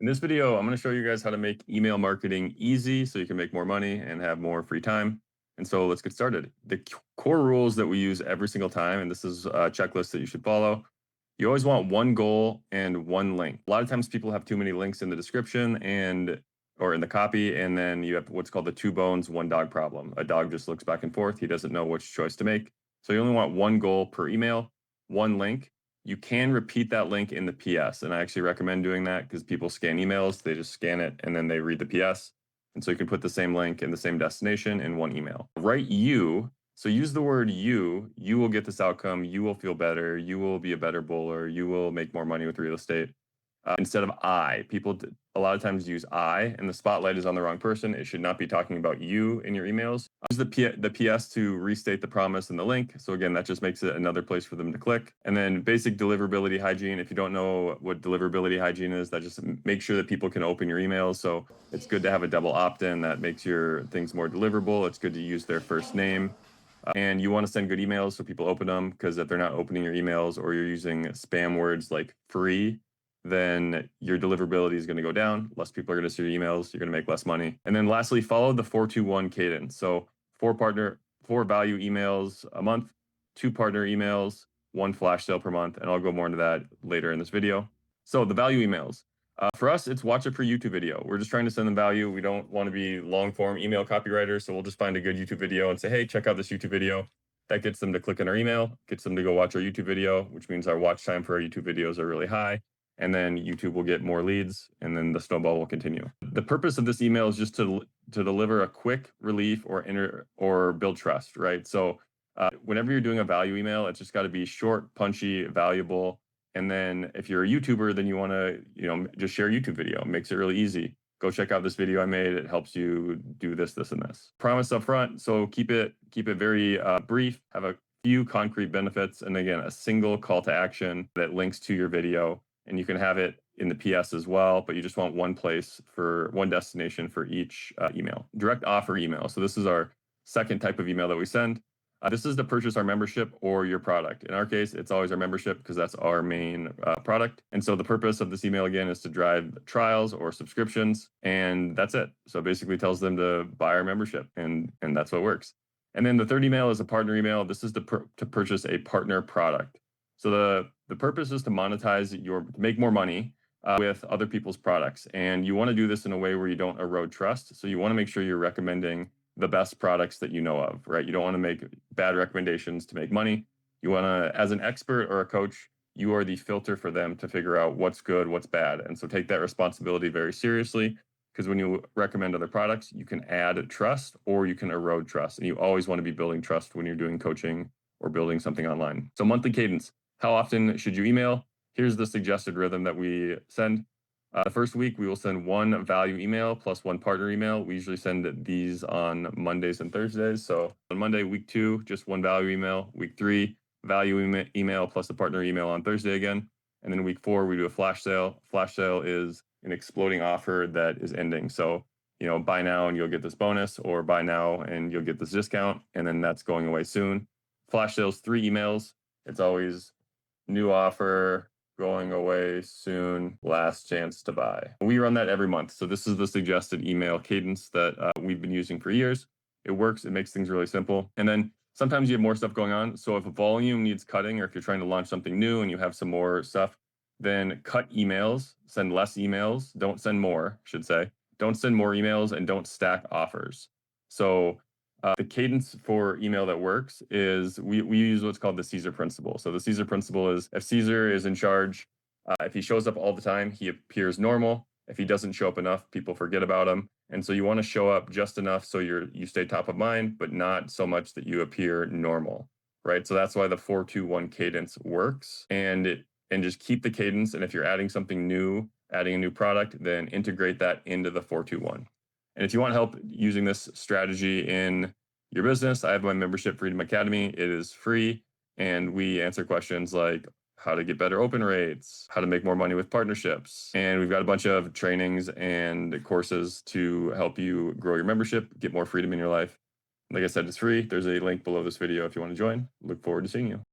In this video, I'm going to show you guys how to make email marketing easy so you can make more money and have more free time. And so let's get started. The core rules that we use every single time, and this is a checklist that you should follow. You always want one goal and one link. A lot of times people have too many links in the description or in the copy, and then you have what's called the two bones, one dog problem. A dog just looks back and forth. He doesn't know which choice to make. So you only want one goal per email, one link. You can repeat that link in the PS, and I actually recommend doing that because people scan emails, they just scan it and then they read the PS. And so you can put the same link in the same destination in one email. Write you, so use the word you will get this outcome, you will feel better, you will be a better bowler, you will make more money with real estate. Instead of I, people a lot of times use I, and the spotlight is on the wrong person. It should not be talking about you in your emails. Use the PS to restate the promise and the link. So again, that just makes it another place for them to click. And then basic deliverability hygiene. If you don't know what deliverability hygiene is, that just make sure that people can open your emails. So it's good to have a double opt-in that makes your things more deliverable. It's good to use their first name. And you want to send good emails so people open them, because if they're not opening your emails or you're using spam words like free, then your deliverability is going to go down. Less people are going to see your emails. You're going to make less money. And then lastly, follow the 4-2-1 cadence. So four value emails a month, 2 partner emails, 1 flash sale per month. And I'll go more into that later in this video. So the value emails. For us, it's watch a free YouTube video. We're just trying to send them value. We don't want to be long form email copywriters. So we'll just find a good YouTube video and say, hey, check out this YouTube video. That gets them to click on our email, gets them to go watch our YouTube video, which means our watch time for our YouTube videos are really high. And then YouTube will get more leads, and then the snowball will continue. The purpose of this email is just to deliver a quick relief or build trust, right? So whenever you're doing a value email, it's just got to be short, punchy, valuable. And then if you're a YouTuber, then you want to, just share a YouTube video. It makes it really easy. Go check out this video I made. It helps you do this, this, and this. Promise up front. So keep it very brief. Have a few concrete benefits, and again, a single call to action that links to your video. And you can have it in the PS as well, but you just want one place for one destination for each email. Direct offer email. So this is our second type of email that we send. This is to purchase our membership or your product. In our case, it's always our membership because that's our main product. And so the purpose of this email, again, is to drive trials or subscriptions, and that's it. So it basically tells them to buy our membership, and that's what works. And then the third email is a partner email. This is to purchase a partner product. So the purpose is to monetize to make more money with other people's products. And you want to do this in a way where you don't erode trust. So you want to make sure you're recommending the best products that you know of, right? You don't want to make bad recommendations to make money. You want to, as an expert or a coach, you are the filter for them to figure out what's good, what's bad. And so take that responsibility very seriously, because when you recommend other products, you can add trust or you can erode trust. And you always want to be building trust when you're doing coaching or building something online. So monthly cadence. How often should you email? Here's the suggested rhythm that we send. The first week, we will send 1 value email plus 1 partner email. We usually send these on Mondays and Thursdays. So on Monday, week 2, just 1 value email. Week 3, value email plus a partner email on Thursday again. And then week 4, we do a flash sale. Flash sale is an exploding offer that is ending. So, buy now and you'll get this bonus, or buy now and you'll get this discount. And then that's going away soon. Flash sales, 3 emails. It's always new offer, going away soon, last chance to buy. We run that every month. So this is the suggested email cadence that we've been using for years. It works. It makes things really simple. And then sometimes you have more stuff going on. So if a volume needs cutting, or if you're trying to launch something new and you have some more stuff, then cut emails, send less emails. Don't send more, I should say. Don't send more emails, and don't stack offers. So the cadence for email that works is we use what's called the Caesar principle. So the Caesar principle is, if Caesar is in charge, if he shows up all the time, he appears normal. If he doesn't show up enough, people forget about him. And so you want to show up just enough so you stay top of mind, but not so much that you appear normal, right? So that's why the 4-2-1 cadence works, and just keep the cadence. And if you're adding something new, adding a new product, then integrate that into the 4-2-1. And if you want help using this strategy in your business, I have my membership, Freedom Academy. It is free, and we answer questions like how to get better open rates, how to make more money with partnerships. And we've got a bunch of trainings and courses to help you grow your membership, get more freedom in your life. Like I said, it's free. There's a link below this video if you want to join. Look forward to seeing you.